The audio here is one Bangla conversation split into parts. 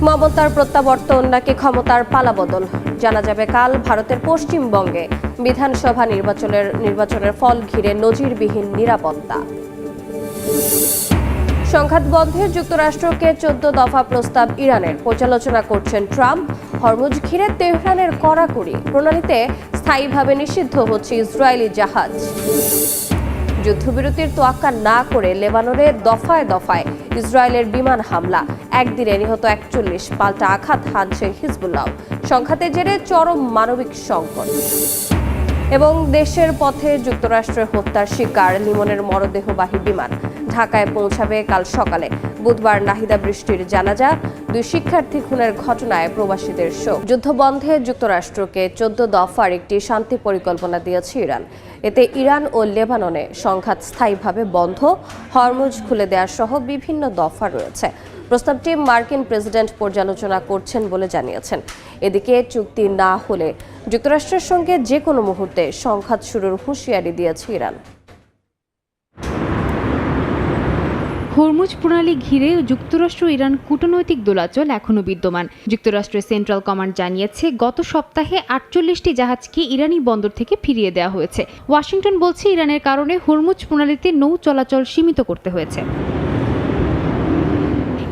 মমতার প্রত্যাবর্তন নাকি ক্ষমতার পালাবদল জানা যাবে কাল। ভারতের পশ্চিমবঙ্গে বিধানসভা নির্বাচনের ফল ঘিরে নজিরবিহীন নিরাপত্তা। সংঘাত বন্ধে যুক্তরাষ্ট্রকে 14 দফা প্রস্তাব ইরানের, পর্যালোচনা করছেন ট্রাম্প। হরমুজ ঘিরে তেহরানের কড়াকড়ি, প্রণালীতে স্থায়ীভাবে নিষিদ্ধ হচ্ছে ইসরায়েলি জাহাজ। যুদ্ধবিরতির তোয়াক্কা না করে লেবাননে দফায় দফায় ইসরায়েলের বিমান হামলা, একদিনে নিহত 41, পাল্টা আঘাত হানছে হিজবুল্লাহ। সংঘাতের জেরে চরম মানবিক সংকট। এবং দেশের পথে যুক্তরাষ্ট্রের হত্যার শিকার লিমনের মরদেহবাহী বিমান ঢাকায় পৌঁছাবে কাল সকালে। বুধবার নাহিদা বৃষ্টির জানাজা, 2 শিক্ষার্থী খুনের ঘটনায় প্রবাসীদের শোক। যুদ্ধবন্ধে যুক্তরাষ্ট্রকে 14 দফার একটি শান্তি পরিকল্পনা দিয়েছে ইরান। এতে ইরান ও লেবাননে সংঘাত স্থায়ীভাবে বন্ধ, হরমুজ খুলে দেওয়া সহ বিভিন্ন দফা রয়েছে। প্রস্তাবটি মার্কিন প্রেসিডেন্ট পর্যালোচনা করছেন বলে জানিয়েছেন। এদিকে চুক্তি না হলে যুক্তরাষ্ট্রের সঙ্গে যে কোনো মুহূর্তে সংঘাত শুরুর হুঁশিয়ারি দিয়েছে ইরান। হরমুজ প্রণালী ঘিরে যুক্তরাষ্ট্র ইরান কূটনৈতিক দোলাচল এখনও বিদ্যমান। যুক্তরাষ্ট্রের সেন্ট্রাল কমান্ড জানিয়েছে গত সপ্তাহে 48টি জাহাজকে ইরানি বন্দর থেকে ফিরিয়ে দেওয়া হয়েছে। ওয়াশিংটন বলছে ইরানের কারণে হরমুজ প্রণালীতে নৌ চলাচল সীমিত করতে হয়েছে।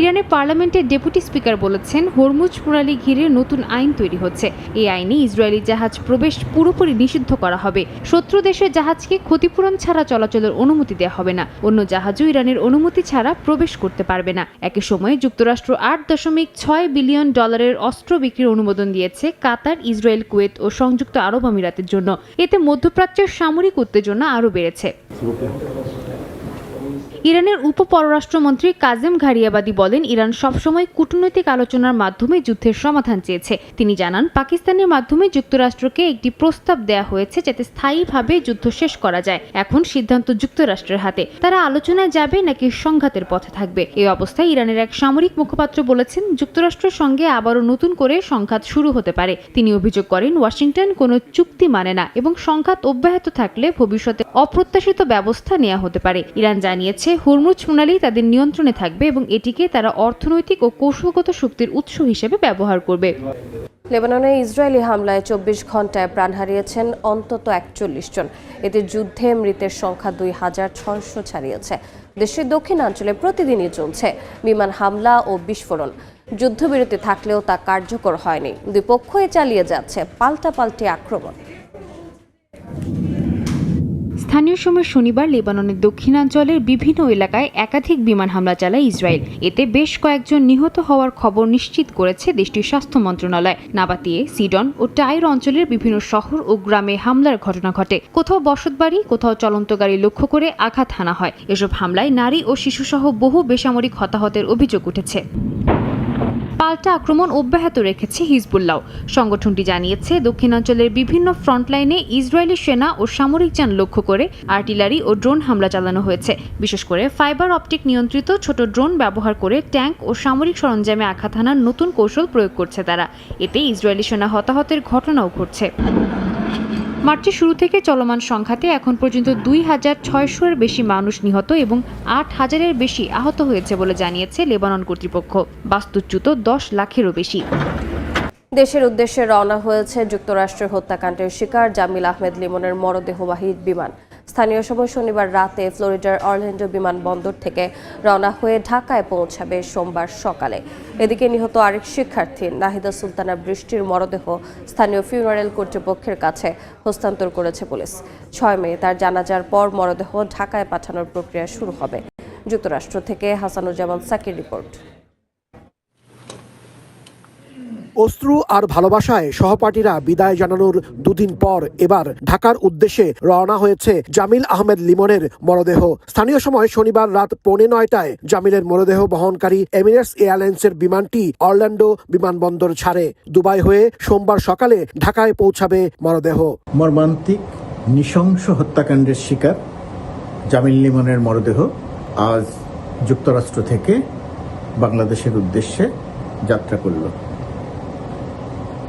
ইরানের পার্লামেন্টের ডেপুটি স্পিকার বলেছেন হরমুজ প্রণালী ঘিরে নতুন আইন তৈরি হচ্ছে। এই আইনে ইসরায়েলি জাহাজ প্রবেশ পুরোপুরি নিষিদ্ধ করা হবে। শত্রু দেশের জাহাজকে ক্ষতিপূরণ ছাড়া চলাচলের অনুমতি দেওয়া হবে না। অন্য জাহাজও ইরানের অনুমতি ছাড়া প্রবেশ করতে পারবে না। একই সময়ে যুক্তরাষ্ট্র $8.6 বিলিয়ন অস্ত্র বিক্রির অনুমোদন দিয়েছে কাতার, ইসরায়েল, কুয়েত ও সংযুক্ত আরব আমিরাতের জন্য। এতে মধ্যপ্রাচ্যের সামরিক উত্তেজনা আরও বেড়েছে। ইরানের উপপররাষ্ট্রমন্ত্রী কাজেম ঘারিয়াবাদি বলেন ইরান সবসময় কূটনৈতিক আলোচনার মাধ্যমে যুদ্ধের সমাধান চেয়েছে। তিনি জানান পাকিস্তানের মাধ্যমে যুক্তরাষ্ট্রকে একটি প্রস্তাব দেওয়া হয়েছে যাতে স্থায়ীভাবে যুদ্ধ শেষ করা যায়। এখন সিদ্ধান্ত যুক্তরাষ্ট্রের হাতে, তারা আলোচনায় যাবে নাকি সংঘাতের পথে থাকবে। এই অবস্থায় ইরানের এক সামরিক মুখপাত্র বলেছেন যুক্তরাষ্ট্রের সঙ্গে আবারও নতুন করে সংঘাত শুরু হতে পারে। তিনি অভিযোগ করেন ওয়াশিংটন কোনো চুক্তি মানে না এবং সংঘাত অব্যাহত থাকলে ভবিষ্যতে অপ্রত্যাশিত ব্যবস্থা নেওয়া হতে পারে। ইরান জানিয়েছে হরমুজ প্রণালী তাদের নিয়ন্ত্রণে থাকবে এবং এটিকে তারা অর্থনৈতিক ও কৌশলগত শক্তির উৎস হিসেবে ব্যবহার করবে। লেবাননে ইসরায়েলি হামলায় 24 ঘন্টায় প্রাণ হারিয়েছেন অন্তত 41 জন। এতে যুদ্ধে মৃতের সংখ্যা 2600 ছাড়িয়েছে। দেশের দক্ষিণাঞ্চলে প্রতিদিনই চলছে বিমান হামলা ও বিস্ফোরণ। যুদ্ধবিরতি থাকলেও তা কার্যকর হয়নি। দুই পক্ষই চালিয়ে যাচ্ছে পাল্টাপাল্টি আক্রমণ। স্থানীয় সময় শনিবার লেবাননের দক্ষিণাঞ্চলের বিভিন্ন এলাকায় একাধিক বিমান হামলা চালায় ইসরায়েল। এতে বেশ কয়েকজন নিহত হওয়ার খবর নিশ্চিত করেছে দেশটির স্বাস্থ্য মন্ত্রণালয়। নাবাতিয়ে, সিডন ও টাইর অঞ্চলের বিভিন্ন শহর ও গ্রামে হামলার ঘটনা ঘটে। কোথাও বসতবাড়ি, কোথাও চলন্ত গাড়ি লক্ষ্য করে আঘাত হানা হয়। এসব হামলায় নারী ও শিশুসহ বহু বেসামরিক হতাহতের অভিযোগ উঠেছে। পাল্টা আক্রমণ অব্যাহত রেখেছে হিজবুল্লাহ। সংগঠনটি জানিয়েছে দক্ষিণাঞ্চলের বিভিন্ন ফ্রন্টলাইনে ইসরায়েলি সেনা ও সামরিক যান লক্ষ্য করে আর্টিলারি ও ড্রোন হামলা চালানো হয়েছে। বিশেষ করে ফাইবার অপটিক নিয়ন্ত্রিত ছোট ড্রোন ব্যবহার করে ট্যাঙ্ক ও সামরিক সরঞ্জামে আঘাত হানার নতুন কৌশল প্রয়োগ করছে তারা। এতে ইসরায়েলি সেনা হতাহতের ঘটনাও ঘটছে। মার্চের শুরু থেকে চলমান সংঘাতে এখন পর্যন্ত 2600-এর বেশি মানুষ নিহত এবং 8000-এর বেশি আহত হয়েছে বলে জানিয়েছে লেবানন কর্তৃপক্ষ। বাস্তুচ্যুত 10 লাখেরও বেশি। দেশের উদ্দেশ্যে রওনা হয়েছে যুক্তরাষ্ট্রের হত্যাকাণ্ডের শিকার জামিল আহমেদ লিমনের মরদেহবাহী বিমান। স্থানীয় সময় শনিবার রাতে ফ্লোরিডার অরল্যান্ডো বিমানবন্দর থেকে রওনা হয়ে ঢাকায় পৌঁছাবে সোমবার সকালে। এদিকে নিহত আরেক শিক্ষার্থী নাহিদা সুলতানা বৃষ্টির মরদেহ স্থানীয় ফিউনারেল কর্তৃপক্ষের কাছে হস্তান্তর করেছে পুলিশ। 6 মে তার জানাজার পর মরদেহ ঢাকায় পাঠানোর প্রক্রিয়া শুরু হবে। যুক্তরাষ্ট্র থেকে হাসানুজ্জামান সাকির রিপোর্ট। অশ্রু আর ভালোবাসায় সহপাঠীরা বিদায় জানানোর দুদিন পর এবার ঢাকার উদ্দেশ্যে রওনা হয়েছে জামিল আহমেদ লিমনের মরদেহ। স্থানীয় সময় শনিবার রাত 8:45টায় জামিলের মরদেহ বহনকারী এমিরেটস এয়ারলাইন্সের বিমানটি অরল্যান্ডো বিমানবন্দর ছাড়ে। দুবাই হয়ে সোমবার সকালে ঢাকায় পৌঁছাবে মরদেহ। মর্মান্তিক নৃশংস হত্যাকাণ্ডের শিকার জামিল লিমনের মরদেহ আজ যুক্তরাষ্ট্র থেকে বাংলাদেশের উদ্দেশ্যে যাত্রা করল।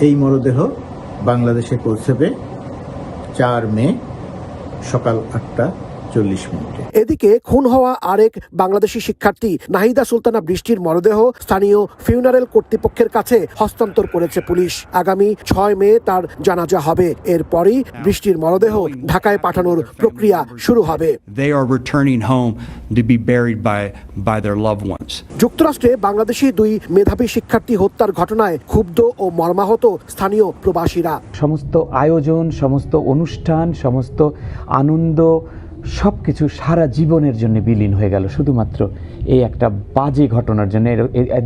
এই মরদেহ বাংলাদেশে পৌঁছবে 4 মে সকাল 8:40। এদিকে খুন হওয়া আরেক বাংলাদেশি শিক্ষার্থী নাহিদা সুলতানা বৃষ্টির মরদেহ স্থানীয় ফিউনারেল কর্তৃপক্ষের কাছে হস্তান্তর করেছে পুলিশ। আগামী 6 মে তার জানাজা হবে। এরপরই বৃষ্টির মরদেহ ঢাকায় পাঠানোর প্রক্রিয়া শুরু হবে। They are returning home to be buried by their loved ones. যুক্তরাষ্ট্রে বাংলাদেশি 2 মেধাবী শিক্ষার্থী হত্যার ঘটনায় ক্ষুব্ধ ও মর্মাহত স্থানীয় প্রবাসীরা। সমস্ত আয়োজন, সমস্ত অনুষ্ঠান, সমস্ত আনন্দ সবকিছু সারা জীবনের জন্য বিলীন হয়ে গেল শুধুমাত্র এই একটা বাজে ঘটনার জন্য,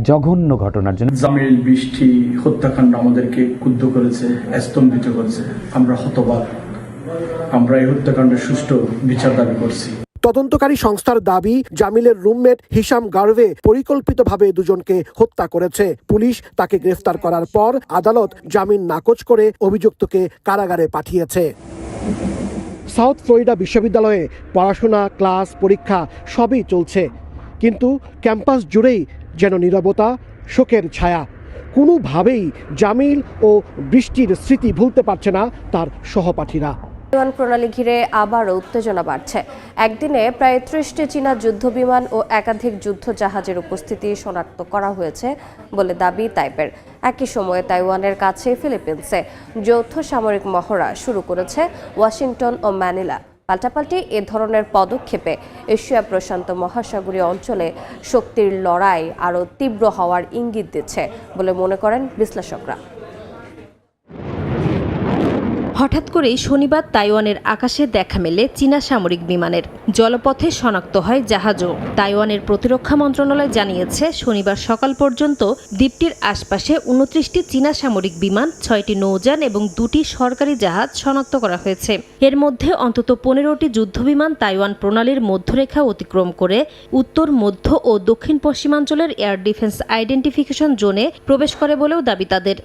জঘন্য ঘটনার জন্য। জামিল বৃষ্টি হত্যাকাণ্ড আমাদেরকে ক্ষুব্ধ করেছে, স্তম্ভিত করেছে। আমরা হতবাক। আমরা এই হত্যাকাণ্ডের সুষ্ঠু বিচার দাবি করছি। তদন্তকারী সংস্থার দাবি, জামিলের রুমমেট হিশাম গার্ভে পরিকল্পিতভাবে দুজনকে হত্যা করেছে। পুলিশ তাকে গ্রেফতার করার পর আদালত জামিন নাকচ করে অভিযুক্তকে কারাগারে পাঠিয়েছে। সাউথ ফ্লোরিডা বিশ্ববিদ্যালয়ে পড়াশোনা, ক্লাস, পরীক্ষা সবই চলছে, কিন্তু ক্যাম্পাস জুড়েই যেন নীরবতা, শোকের ছায়া। কোনোভাবেই জামিল ও বৃষ্টির স্মৃতি ভুলতে পারছে না তার সহপাঠীরা। বিমান প্রণালী ঘিরে আবারও উত্তেজনা বাড়ছে। একদিনে প্রায় 30টি চীনা যুদ্ধবিমান ও একাধিক যুদ্ধ জাহাজের উপস্থিতি শনাক্ত করা হয়েছে বলে দাবি তাইপের। একই সময়ে তাইওয়ানের কাছে ফিলিপিন্সে যৌথ সামরিক মহড়া শুরু করেছে ওয়াশিংটন ও ম্যানিলা। পাল্টাপাল্টি এ ধরনের পদক্ষেপে এশিয়া প্রশান্ত মহাসাগরীয় অঞ্চলে শক্তির লড়াই আরও তীব্র হওয়ার ইঙ্গিত দিচ্ছে বলে মনে করেন বিশ্লেষকরা। হঠাৎ করেই শনিবার তাইওয়ানের আকাশে দেখা মেলে চীনা সামরিক বিমানের। জলপথে শনাক্ত হয় জাহাজও। তাইওয়ানের প্রতিরক্ষা মন্ত্রণালয় জানিয়েছে, শনিবার সকাল পর্যন্ত দ্বীপটির আশপাশে 29টি চীনা সামরিক বিমান, 6টি নৌযান এবং 2টি সরকারি জাহাজ শনাক্ত করা হয়েছে। এর মধ্যে অন্তত 15টি যুদ্ধবিমান তাইওয়ান প্রণালীর মধ্যরেখা অতিক্রম করে উত্তর, মধ্য ও দক্ষিণ পশ্চিমাঞ্চলের এয়ার ডিফেন্স আইডেন্টিফিকেশন জোনে প্রবেশ করে বলেও দাবি তাদের।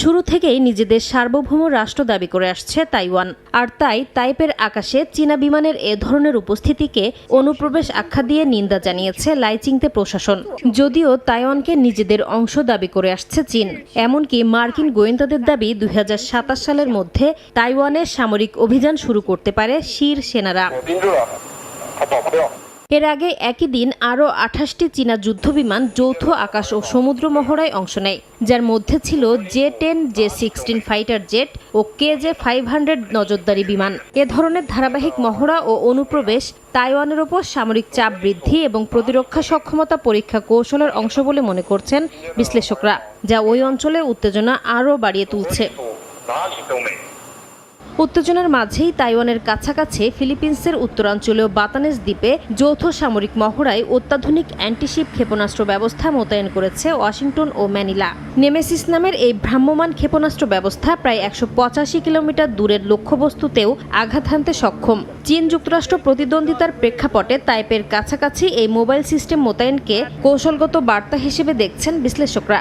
শুরু থেকেই নিজেদের সার্বভৌম রাষ্ট্র দাবি করে আসছে তাইওয়ান, আর তাই তাইপের আকাশে চীনা বিমানের এ ধরনের উপস্থিতিকে অনুপ্রবেশ আখ্যা দিয়ে নিন্দা জানিয়েছে লাইচিংতে প্রশাসন। যদিও তাইওয়ানকে নিজেদের অংশ দাবি করে আসছে চীন। এমনকি মার্কিন গোয়েন্দাদের দাবি 2027 সালের মধ্যে তাইওয়ানে সামরিক অভিযান শুরু করতে পারে শির সেনারা। এর আগে একই দিন আরও 28টি চীনা যুদ্ধবিমান যৌথ আকাশ ও সমুদ্র মহড়ায় অংশ নেয়, যার মধ্যে ছিল J-10, J-16 ফাইটার জেট ও KJ-500 নজরদারি বিমান। এ ধরনের ধারাবাহিক মহড়া ও অনুপ্রবেশ তাইওয়ানের ওপর সামরিক চাপ বৃদ্ধি এবং প্রতিরক্ষা সক্ষমতা পরীক্ষা কৌশলের অংশ বলে মনে করছেন বিশ্লেষকরা, যা ওই অঞ্চলে উত্তেজনা আরও বাড়িয়ে তুলছে। উত্তেজনার মাঝেই তাইওয়ানের কাছাকাছি ফিলিপিন্সের উত্তরাঞ্চলীয় বাতানেস দ্বীপে যৌথ সামরিক মহড়ায় অত্যাধুনিক অ্যান্টিশিপ ক্ষেপণাস্ত্র ব্যবস্থা মোতায়েন করেছে ওয়াশিংটন ও ম্যানিলা। নেমেসিস নামের এই ভ্রাম্যমাণ ক্ষেপণাস্ত্র ব্যবস্থা প্রায় 185 কিলোমিটার দূরের লক্ষ্যবস্তুতেও আঘাত হানতে সক্ষম। চীন যুক্তরাষ্ট্র প্রতিদ্বন্দ্বিতার প্রেক্ষাপটে তাইপের কাছাকাছি এই মোবাইল সিস্টেম মোতায়েনকে কৌশলগত বার্তা হিসেবে দেখছেন বিশ্লেষকরা।